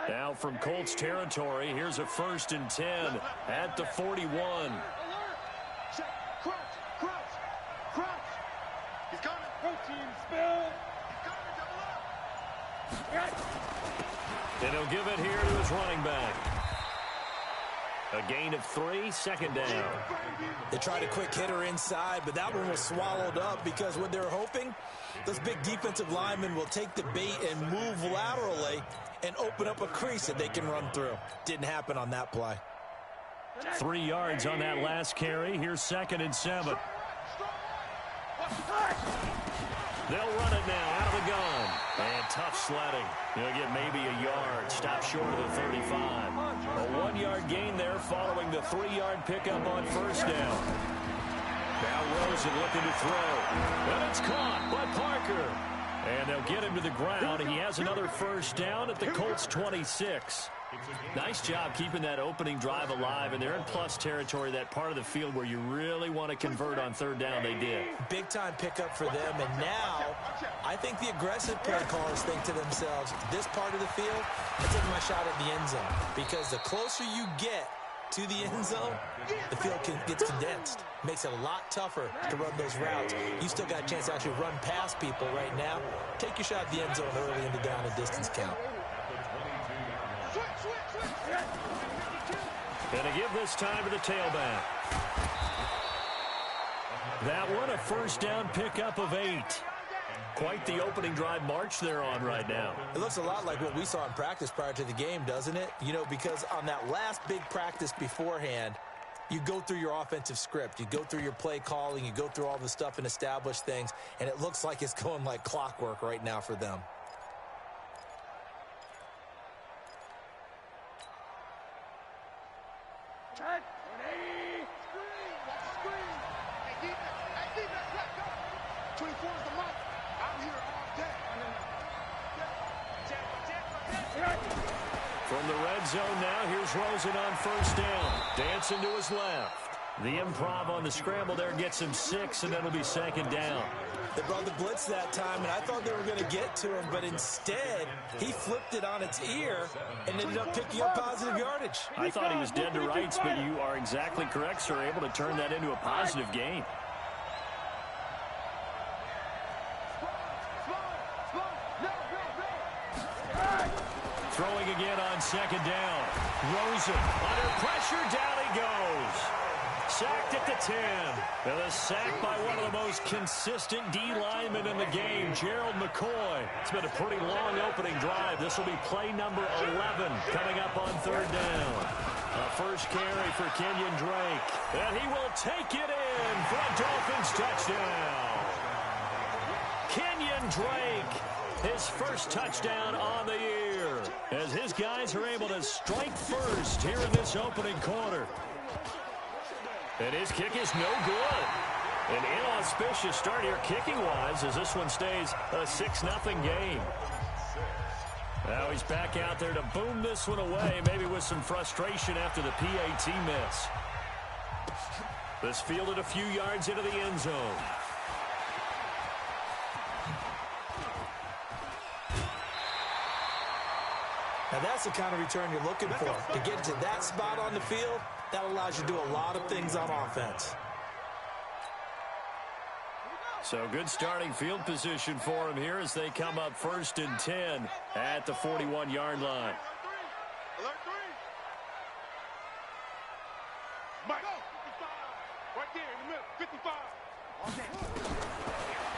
Now from Colts territory, here's a 1st and 10 at the 41. Crouch, crouch, crouch. He's coming. Protein spill. He's coming, and he'll give it here to his running back. A gain of 3, 2nd down. They tried a quick hitter inside, but that one was swallowed up because what they're hoping, those big defensive linemen will take the bait and move laterally and open up a crease that they can run through. Didn't happen on that play. 3 yards on that last carry. Here's 2nd and 7. They'll run it now out of the gun. And tough sledding. He'll get maybe a yard. Stop short of the 35. A 1-yard gain there following the 3-yard pickup on 1st down. Now Rosen looking to throw. And it's caught by Parker. And they'll get him to the ground. He has another 1st down at the Colts 26. Nice job keeping that opening drive alive, and they're in plus territory, that part of the field where you really want to convert on 3rd down. They did. Big-time pickup for them, and now I think the aggressive play callers think to themselves, this part of the field, I'm taking my shot at the end zone, because the closer you get to the end zone, the field gets condensed. Makes it a lot tougher to run those routes. You still got a chance to actually run past people right now. Take your shot at the end zone early in the down and distance count. And to give this time to the tailback. That one, a 1st down pickup of 8. Quite the opening drive march they're on right now. It looks a lot like what we saw in practice prior to the game, doesn't it? You know, because on that last big practice beforehand, you go through your offensive script. You go through your play calling. You go through all the stuff and establish things. And it looks like it's going like clockwork right now for them. From the red zone now, here's Rosen on 1st down. Dancing to his left. The improv on the scramble there gets him 6, and that'll be 2nd down. They brought the blitz that time, and I thought they were going to get to him, but instead, he flipped it on its ear and ended up picking up positive yardage. I thought he was dead to rights, but you are exactly correct, sir, able to turn that into a positive gain. Throwing again on 2nd down. Rosen under pressure, down he goes. Sacked at the 10. And a sack by one of the most consistent D linemen in the game, Gerald McCoy. It's been a pretty long opening drive. This will be play number 11 coming up on 3rd down. A 1st carry for Kenyon Drake. And he will take it in for a Dolphins touchdown. Kenyon Drake, his 1st touchdown on the year, as his guys are able to strike first here in this opening quarter. And his kick is no good. An inauspicious start here kicking-wise as this one stays a 6-0 game. Now he's back out there to boom this one away, maybe with some frustration after the PAT miss. This fielded a few yards into the end zone. Now that's the kind of return you're looking for. To get to that spot on the field, that allows you to do a lot of things on offense. So good starting field position for him here as they come up 1st and 10 at the 41-yard line. Alert 3. Mike. Right there in the middle. 55.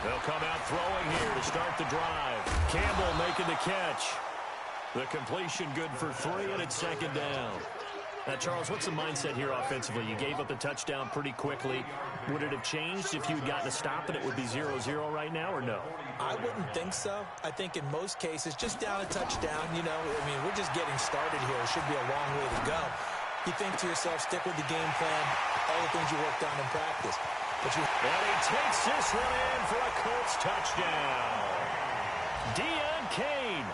They'll come out throwing here to start the drive. Campbell making the catch. The completion good for 3, and it's 2nd down. Now, Charles, what's the mindset here offensively? You gave up the touchdown pretty quickly. Would it have changed if you had gotten a stop and it would be 0-0 right now, or no? I wouldn't think so. I think in most cases, just down a touchdown, you know, I mean, we're just getting started here. It should be a long way to go. You think to yourself, stick with the game plan, all the things you worked on in practice. But and he takes this one in for a Colts touchdown. Deon Cain,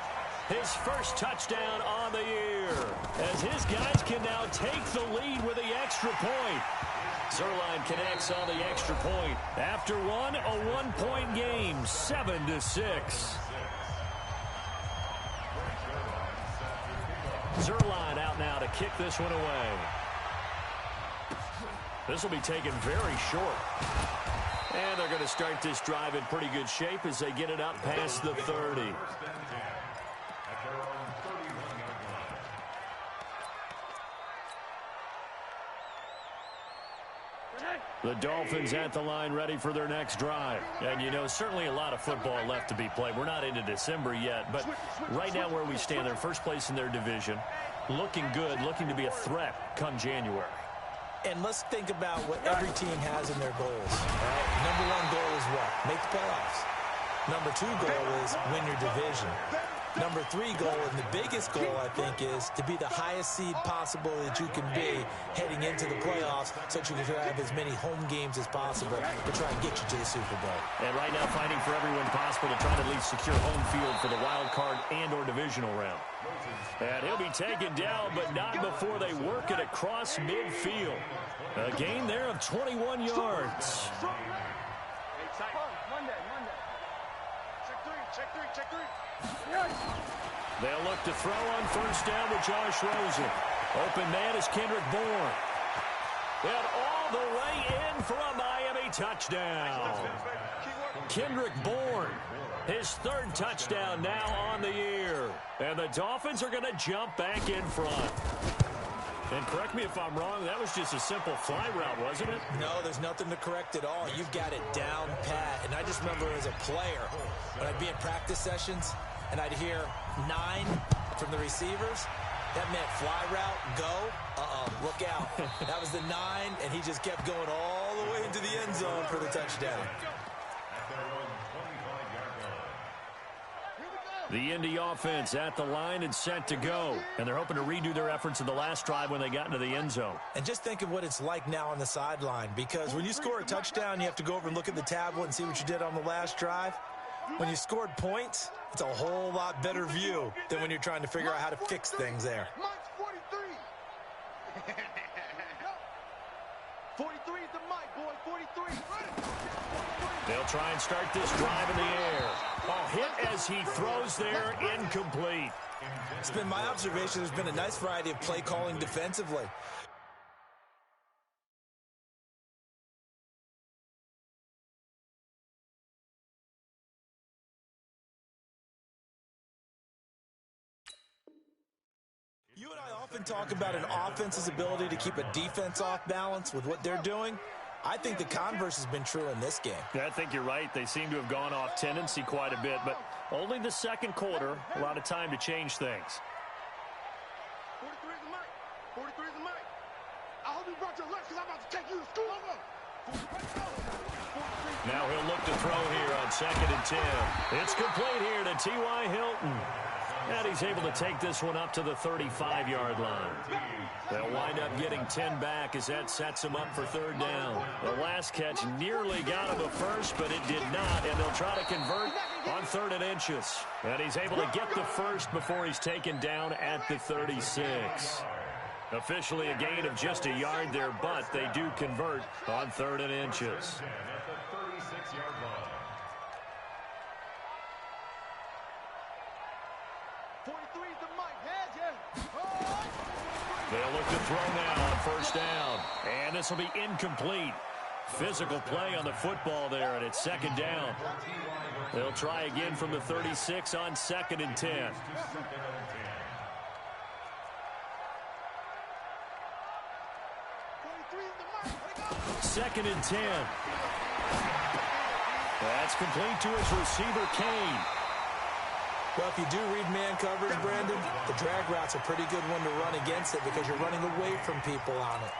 his 1st touchdown on the year, as his guys can now take the lead with the extra point. Zuerlein connects on the extra point. After one, a 1-point game, 7-6. Zuerlein out now to kick this one away. This will be taken very short. And they're going to start this drive in pretty good shape as they get it up past the 30. The Dolphins at the line ready for their next drive. And, you know, certainly a lot of football left to be played. We're not into December yet, but right now where we stand, they're first place in their division. Looking good, looking to be a threat come January. And let's think about what every team has in their goals. Right? Number one goal is what? Make the playoffs. Number two goal is win your division. Number three goal, and the biggest goal, I think, is to be the highest seed possible that you can be heading into the playoffs so that you can have as many home games as possible to try and get you to the Super Bowl. And right now fighting for everyone possible to try to at least secure home field for the wild card and or divisional round. And he'll be taken down, but not before they work it across midfield. A gain there of 21 yards. Check three. They'll look to throw on first down with Josh Rosen. Open man is Kendrick Bourne. And all the way in for a Miami touchdown. Kendrick Bourne, his third touchdown now on the year. And the Dolphins are going to jump back in front. And correct me if I'm wrong, that was just a simple fly route, wasn't it? No, there's nothing to correct at all. You've got it down pat. And I just remember as a player, when I'd be in practice sessions, and I'd hear 9 from the receivers, that meant fly route, go, look out. That was the 9, and he just kept going all the way into the end zone for the touchdown. The Indy offense at the line and set to go. And they're hoping to redo their efforts in the last drive when they got into the end zone. And just think of what it's like now on the sideline, because when you score a touchdown, you have to go over and look at the tablet and see what you did on the last drive. When you scored points, it's a whole lot better view than when you're trying to figure out how to fix things there. 43 is the mic, boy. 43. They'll try and start this drive in the air. A hit as he throws there, incomplete. It's been my observation there's been a nice variety of play calling defensively. You and I often talk about an offense's ability to keep a defense off balance with what they're doing. I think the converse has been true in this game. Yeah, I think you're right. They seem to have gone off tendency quite a bit, but only the second quarter, a lot of time to change things. 43 is the mic. 43 is the mic. I hope you brought your lunch because I'm about to take you to school. Now he'll look to throw here on 2nd and 10. It's complete here to T.Y. Hilton. And he's able to take this one up to the 35-yard line. They'll wind up getting 10 back as that sets him up for third down. The last catch nearly got him a first, but it did not, and they'll try to convert on 3rd and inches. And he's able to get the first before he's taken down at the 36. Officially a gain of just a yard there, but they do convert on 3rd and inches. They'll look to throw now on first down. And this will be incomplete. Physical play on the football there, and it's 2nd down. They'll try again from the 36 on 2nd and 10. 2nd and 10. That's complete to his receiver, Kane. Well, if you do read man coverage, Brandon, the drag route's a pretty good one to run against it because you're running away from people on it.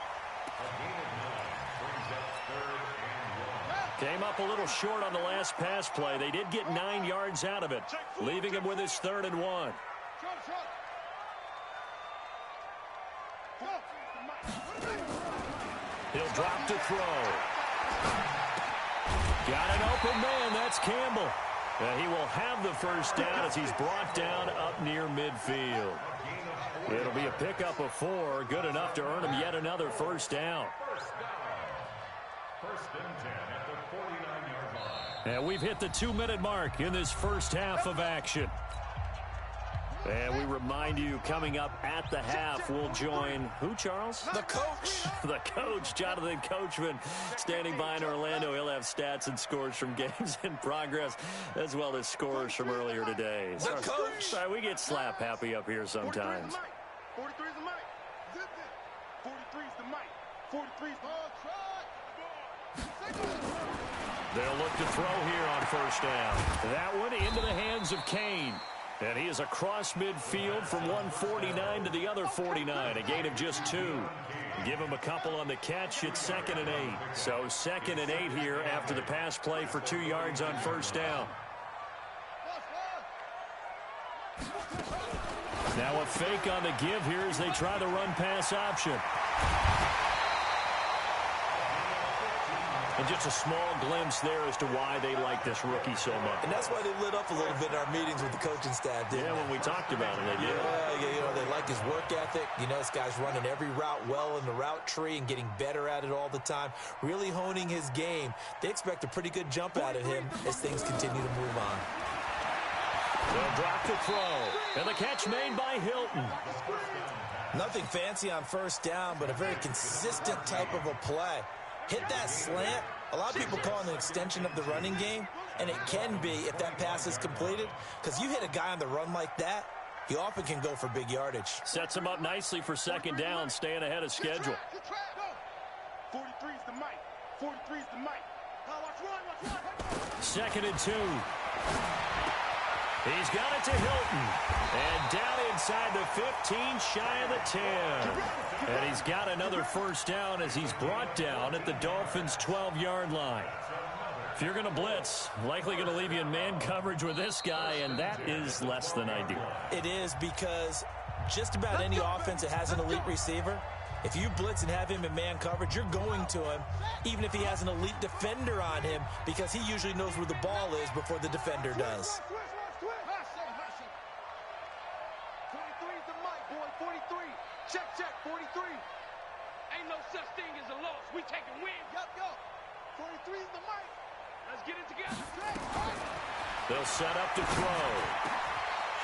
Came up a little short on the last pass play. They did get 9 yards out of it, leaving him with his 3rd and 1. He'll drop to throw. Got an open man. That's Campbell. And he will have the first down as he's brought down up near midfield. It'll be a pickup of 4, good enough to earn him yet another first down. And we've hit the 2-minute mark in this first half of action. And we remind you, coming up at the half, we'll join who, Charles? The coach. The coach, Jonathan Coachman, standing by in Orlando. He'll have stats and scores from games in progress, as well as scores from earlier today. The coach. Sorry, we get slap happy up here sometimes. 43 is the mic. 43 is the mic. 43 is They'll look to throw here on first down. That one into the hands of Kane. And he is across midfield from 149 to the other 49. A gain of just 2. Give him a couple on the catch. It's 2nd and 8. So 2nd and 8 here after the pass play for 2 yards on first down. Now a fake on the give here as they try the run-pass option. And just a small glimpse there as to why they like this rookie so much. And that's why they lit up a little bit in our meetings with the coaching staff, didn't they? When we talked about it, they did. Yeah, they like his work ethic. This guy's running every route well in the route tree and getting better at it all the time, really honing his game. They expect a pretty good jump out of him as things continue to move on. They'll drop the throw. And the catch made by Hilton. Nothing fancy on first down, but a very consistent type of a play. Hit that slant. A lot of people call it an extension of the running game, and it can be if that pass is completed, because you hit a guy on the run like that, he often can go for big yardage. Sets him up nicely for 2nd down, staying ahead of schedule. 43 is the mic. 43 is the mic. Watch one. 2nd and 2. He's got it to Hilton. And down inside the 15, shy of the 10. And he's got another first down as he's brought down at the Dolphins' 12-yard line. If you're going to blitz, likely going to leave you in man coverage with this guy, and that is less than ideal. It is, because just about any offense that has an elite receiver, if you blitz and have him in man coverage, you're going to him, even if he has an elite defender on him, because he usually knows where the ball is before the defender does. 43 is the mic, boy. 43. Check, 43. Ain't no such thing as a loss. We taking wins. Yup. 43 is the mic. Let's get it together. They'll set up to throw.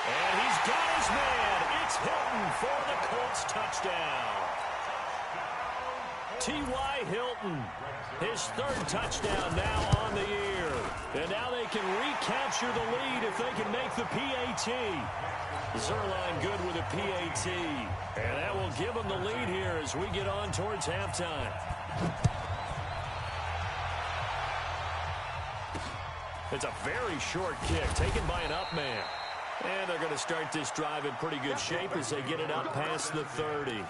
And he's got his man. It's Hilton for the Colts touchdown. T.Y. Hilton, his 3rd touchdown now on the year. And now they can recapture the lead if they can make the PAT. Zuerlein good with a PAT. And that will give them the lead here as we get on towards halftime. It's a very short kick taken by an up man. And they're going to start this drive in pretty good shape as they get it up past the 30.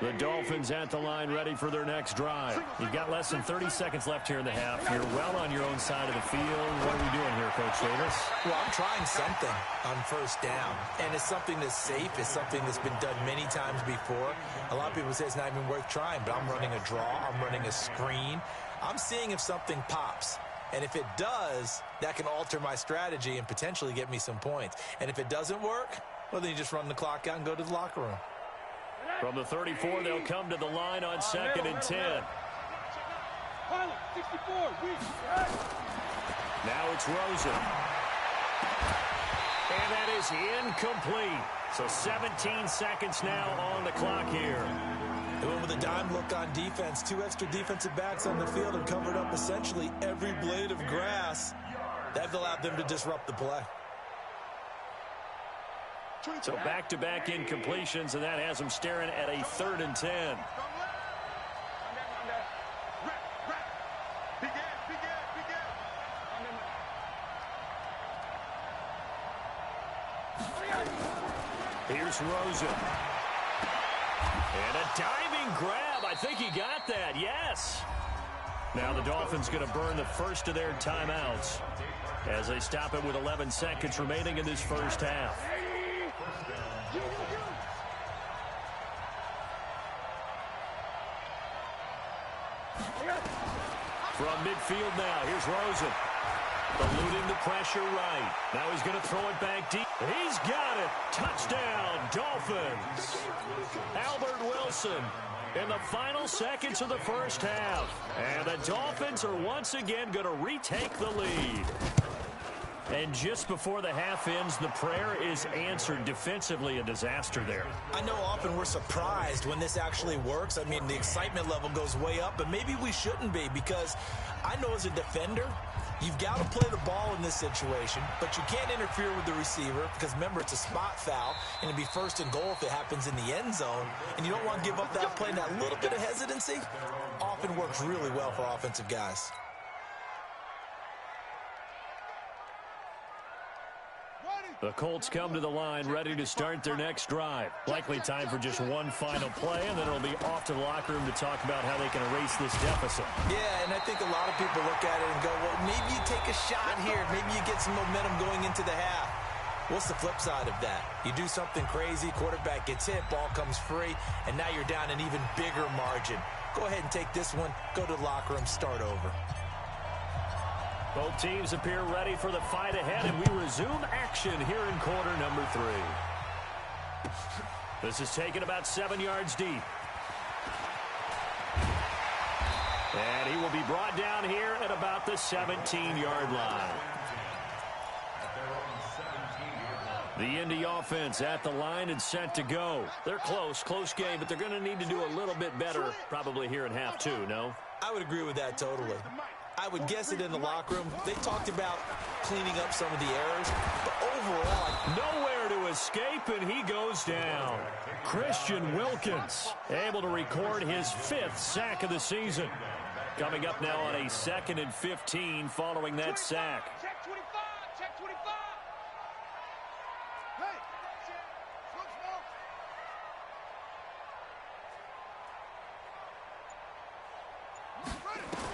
The Dolphins at the line, ready for their next drive. You've got less than 30 seconds left here in the half. You're well on your own side of the field. What are we doing here, Coach Davis? Well, I'm trying something on first down, and it's something that's safe. It's something that's been done many times before. A lot of people say it's not even worth trying, but I'm running a draw. I'm running a screen. I'm seeing if something pops. And if it does, that can alter my strategy and potentially get me some points. And if it doesn't work, well, then you just run the clock out and go to the locker room. From the 34, they'll come to the line on 2nd and 10. Now it's Rosen. And that is incomplete. So 17 seconds now on the clock here. They went with a dime look on defense. 2 extra defensive backs on the field and covered up essentially every blade of grass. That allowed them to disrupt the play. So back-to-back incompletions, and that has them staring at a 3rd and 10. Here's Rosen. And a diving grab. I think he got that. Yes. Now the Dolphins going to burn the first of their timeouts as they stop it with 11 seconds remaining in this first half. From midfield now, here's Rosen. Eluding the pressure right. Now he's going to throw it back deep. He's got it. Touchdown, Dolphins. Albert Wilson in the final seconds of the first half. And the Dolphins are once again going to retake the lead. And just before the half ends, the prayer is answered. Defensively, a disaster there. I know often we're surprised when this actually works. I mean, the excitement level goes way up, but maybe we shouldn't be, because I know as a defender, you've got to play the ball in this situation, but you can't interfere with the receiver because, remember, it's a spot foul, and it'd be first and goal if it happens in the end zone, and you don't want to give up that play. And that little bit of hesitancy often works really well for offensive guys. The Colts come to the line ready to start their next drive. Likely time for just one final play, and then it'll be off to the locker room to talk about how they can erase this deficit. Yeah, and I think a lot of people look at it and go, well, maybe you take a shot here. Maybe you get some momentum going into the half. What's the flip side of that? You do something crazy, quarterback gets hit, ball comes free, and now you're down an even bigger margin. Go ahead and take this one, go to the locker room, start over. Both teams appear ready for the fight ahead, and we resume action here in quarter number 3. This is taken about 7 yards deep. And he will be brought down here at about the 17-yard line. The Indy offense at the line and set to go. They're close game, but they're going to need to do a little bit better probably here in half 2, no? I would agree with that totally. I would guess it in the locker room. They talked about cleaning up some of the errors, but overall, nowhere to escape, and he goes down. Christian Wilkins able to record his 5th sack of the season. Coming up now on a 2nd and 15 following that sack. Check 25, check 25. Hey,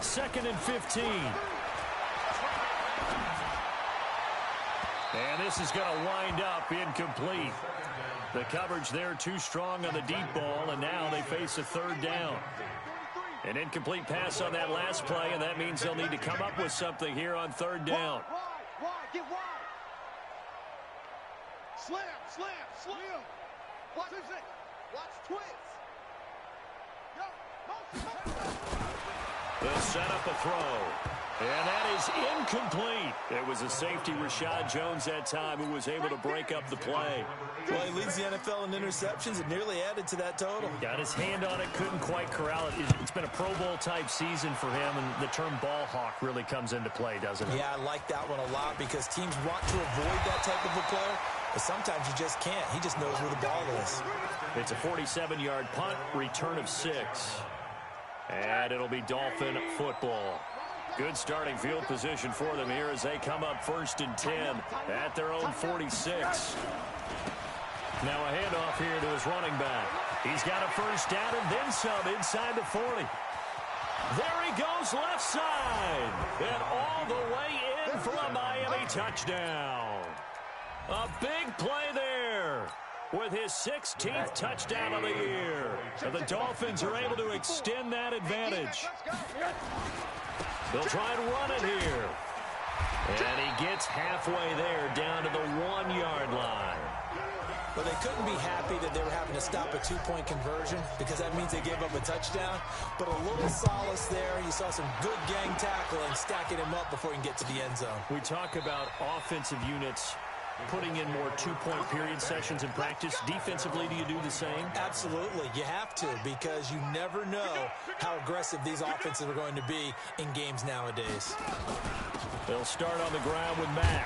Second and 15. And this is going to wind up incomplete. The coverage there too strong on the deep ball, and now they face a 3rd down. An incomplete pass on that last play, and that means they'll need to come up with something here on 3rd down. Wide, get wide. Slam. Watch it. Watch twist. They'll set up a throw. And that is incomplete. It was a safety, Rashad Jones, that time, who was able to break up the play. Well, he leads the NFL in interceptions and nearly added to that total. Got his hand on it, couldn't quite corral it. It's been a Pro Bowl-type season for him, and the term ball hawk really comes into play, doesn't it? Yeah, I like that one a lot because teams want to avoid that type of a player, but sometimes you just can't. He just knows where the ball is. It's a 47-yard punt, return of 6. And it'll be Dolphin football. Good starting field position for them here as they come up 1st and 10 at their own 46. Now a handoff here to his running back. He's got a 1st down and then some inside the 40. There he goes left side. And all the way in for a Miami touchdown. A big play there with his 16th touchdown of the year. And the Dolphins are able to extend that advantage. They'll try and run it here. And he gets halfway there down to the 1-yard line. Well, they couldn't be happy that they were having to stop a 2-point conversion because that means they gave up a touchdown. But a little solace there. You saw some good gang tackling, stacking him up before he can get to the end zone. We talk about offensive units putting in more 2-point period sessions in practice. Defensively, do you do the same? Absolutely. You have to, because you never know how aggressive these offenses are going to be in games nowadays. They'll start on the ground with Mack.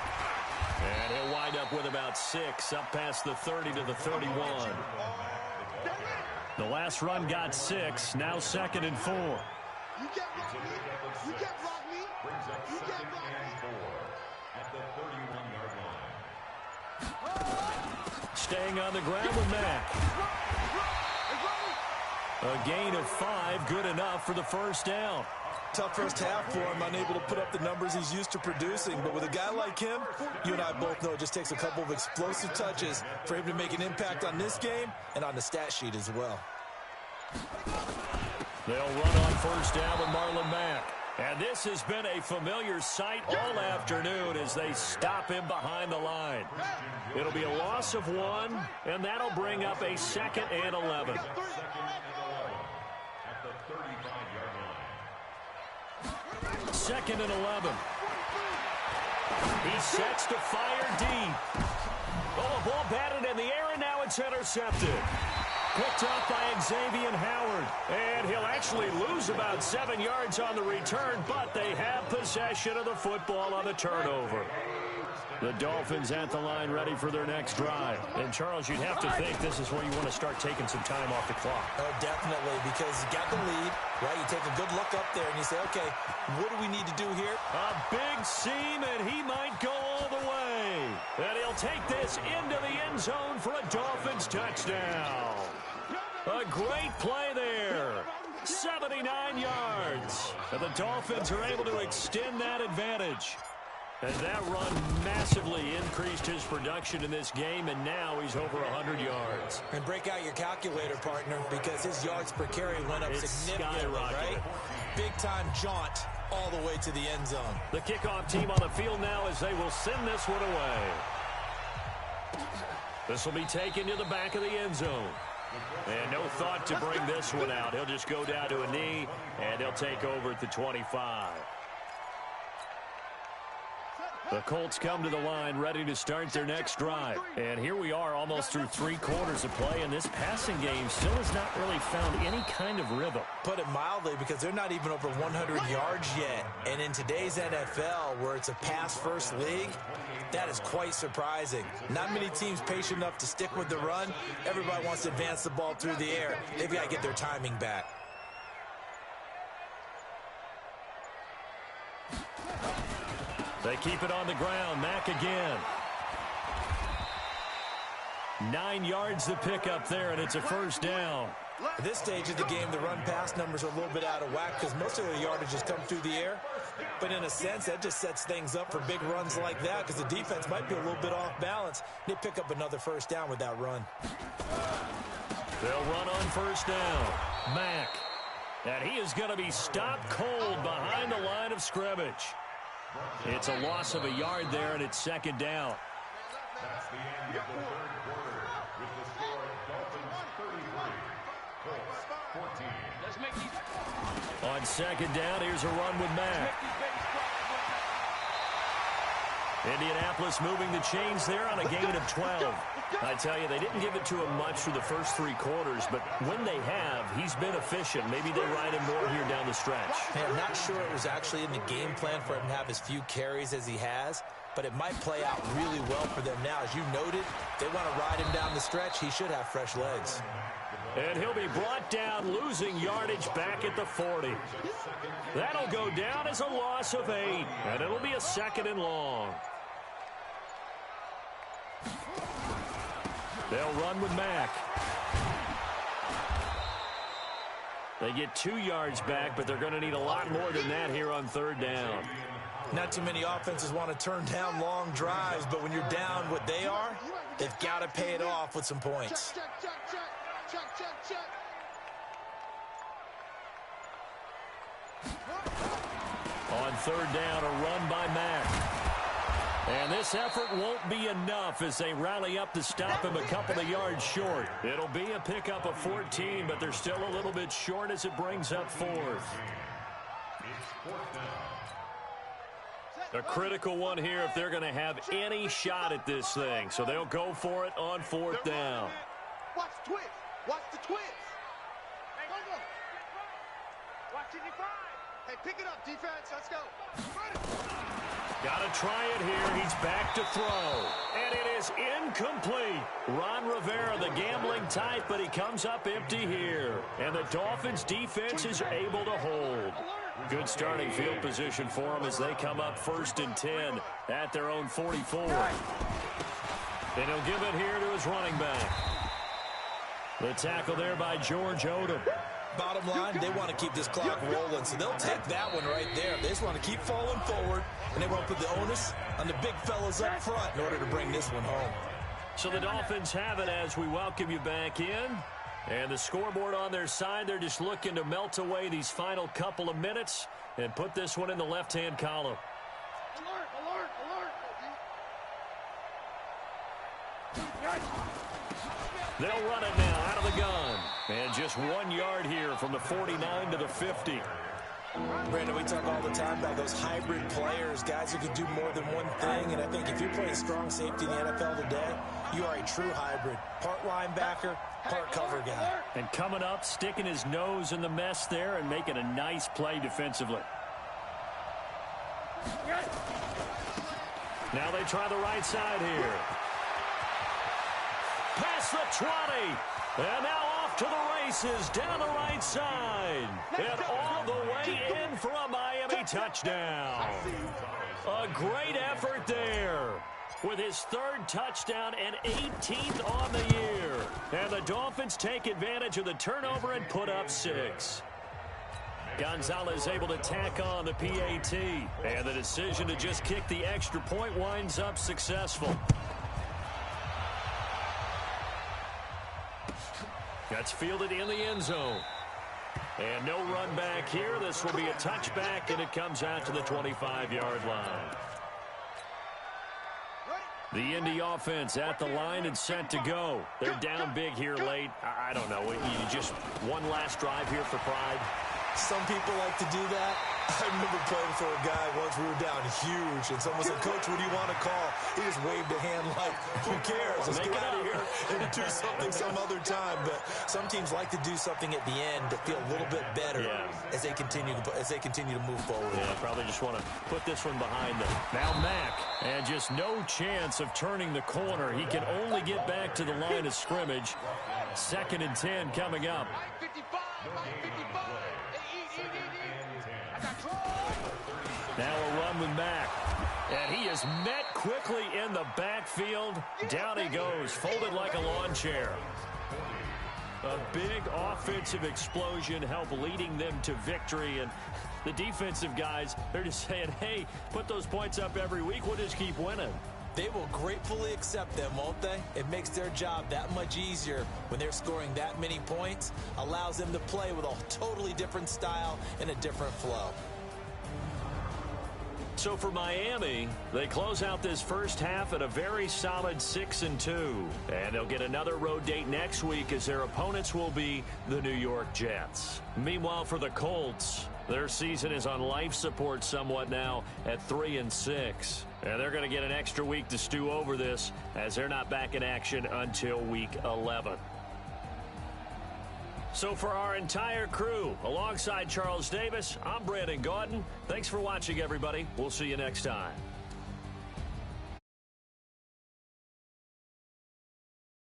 And he'll wind up with about 6, up past the 30 to the 31. The last run got 6, now 2nd and 4. You can't block me. You can't block me. You can't block me. At the 31-yard line. Staying on the ground with Mack. A gain of 5, good enough for the 1st down. Tough first half for him, unable to put up the numbers he's used to producing. But with a guy like him, you and I both know it just takes a couple of explosive touches for him to make an impact on this game and on the stat sheet as well. They'll run on 1st down with Marlon Mack. And this has been a familiar sight all afternoon as they stop him behind the line. It'll be a loss of 1, and that'll bring up a 2nd and 11. Second and 11. He sets to fire deep. Oh, a ball batted in the air, and now it's intercepted. Picked up by Xavier Howard. And he'll actually lose about 7 yards on the return, but they have possession of the football on the turnover. The Dolphins at the line ready for their next drive. And, Charles, you'd have to think this is where you want to start taking some time off the clock. Oh, definitely, because you got the lead, right? You take a good look up there and you say, okay, what do we need to do here? A big seam, and he might go all the way. And he'll take this into the end zone for a Dolphins touchdown. A great play there. 79 yards. And the Dolphins are able to extend that advantage. And that run massively increased his production in this game, and now he's over 100 yards. And break out your calculator, partner, because his yards per carry went up significantly, right? Big-time jaunt all the way to the end zone. The kickoff team on the field now as they will send this one away. This will be taken to the back of the end zone. And no thought to bring this one out. He'll just go down to a knee, and he'll take over at the 25. The Colts come to the line ready to start their next drive. And here we are almost through 3 quarters of play, and this passing game still has not really found any kind of rhythm. Put it mildly, because they're not even over 100 yards yet. And in today's NFL, where it's a pass-first league, that is quite surprising. Not many teams patient enough to stick with the run. Everybody wants to advance the ball through the air. They've got to get their timing back. They keep it on the ground. Mack again. 9 yards to pick up there, and it's a first down. At this stage of the game, the run-pass numbers are a little bit out of whack because most of the yardage has come through the air. But in a sense, that just sets things up for big runs like that because the defense might be a little bit off balance. They pick up another first down with that run. They'll run on first down. Mack. And he is going to be stopped cold behind the line of scrimmage. It's a loss of a yard there, and it's second down. That's the end of the third quarter with the score Dolphins 33, Colts 14. Let's make these. On second down, here's a run with Mack. Indianapolis moving the chains there on a gain of 12. I tell you, they didn't give it to him much through the first 3 quarters, but when they have, he's been efficient. Maybe they ride him more here down the stretch. Hey, I'm not sure it was actually in the game plan for him to have as few carries as he has, but it might play out really well for them now. As you noted, they want to ride him down the stretch. He should have fresh legs. And he'll be brought down, losing yardage back at the 40. That'll go down as a loss of 8, and it'll be a second and long. They'll run with Mack. They get 2 yards back, but they're going to need a lot more than that here on third down. Not too many offenses want to turn down long drives, but when you're down what they are, they've got to pay it off with some points. On third down, a run by Mack. And this effort won't be enough as they rally up to stop him a couple of yards short. It'll be a pickup of 14, but they're still a little bit short as it brings up 4th. A critical one here if they're going to have any shot at this thing. So they'll go for it on 4th down. Watch the twist. Watch the twist. Hey, go. Watch it, Hey, pick it up, defense. Let's go. Got to try it here. He's back to throw. And it is incomplete. Ron Rivera, the gambling type, but he comes up empty here. And the Dolphins defense is able to hold. Good starting field position for them as they come up 1st and 10 at their own 44. And he'll give it here to his running back. The tackle there by George Odom. Bottom line, they want to keep this clock rolling, so they'll take that one right there. They just want to keep falling forward, and they want to put the onus on the big fellas up front in order to bring this one home. So the Dolphins have it as we welcome you back in. And the scoreboard on their side, they're just looking to melt away these final couple of minutes and put this one in the left-hand column. Alert, alert, alert. They'll run it now out of the gun. And just 1 yard here from the 49 to the 50. Brandon, we talk all the time about those hybrid players, guys who can do more than one thing. And I think if you're playing strong safety in the NFL today, you are a true hybrid. Part linebacker, part cover guy. And coming up, sticking his nose in the mess there and making a nice play defensively. Now they try the right side here. Past the 20. And now off to the races down the right side. And all the way in for a Miami touchdown. A great effort there with his third touchdown and 18th on the year. And the Dolphins take advantage of the turnover and put up 6. Gonzalez able to tack on the PAT. And the decision to just kick the extra point winds up successful. That's fielded in the end zone. And no run back here. This will be a touchback, and it comes out to the 25-yard line. The Indy offense at the line and set to go. They're down big here late. I don't know. You just one last drive here for pride. Some people like to do that. I remember playing for a guy once. We were down huge, and someone said, "Coach, what do you want to call?" He just waved a hand like, "Who cares? Let's get out of here and do something some other time." But some teams like to do something at the end to feel a little bit better as they continue to move forward. Yeah, probably just want to put this one behind them. Now Mack, and just no chance of turning the corner. He can only get back to the line of scrimmage. 2nd and 10 coming up. Now a run with Mack. And he is met quickly in the backfield. Down he goes, folded like a lawn chair. A big offensive explosion helped leading them to victory. And the defensive guys, they're just saying, hey, put those points up every week. We'll just keep winning. They will gratefully accept them, won't they? It makes their job that much easier when they're scoring that many points. Allows them to play with a totally different style and a different flow. So for Miami, they close out this first half at a very solid 6-2. And they'll get another road date next week as their opponents will be the New York Jets. Meanwhile, for the Colts, their season is on life support somewhat now at 3-6. And they're going to get an extra week to stew over this as they're not back in action until week 11. So for our entire crew, alongside Charles Davis, I'm Brandon Gaudin. Thanks for watching, everybody. We'll see you next time.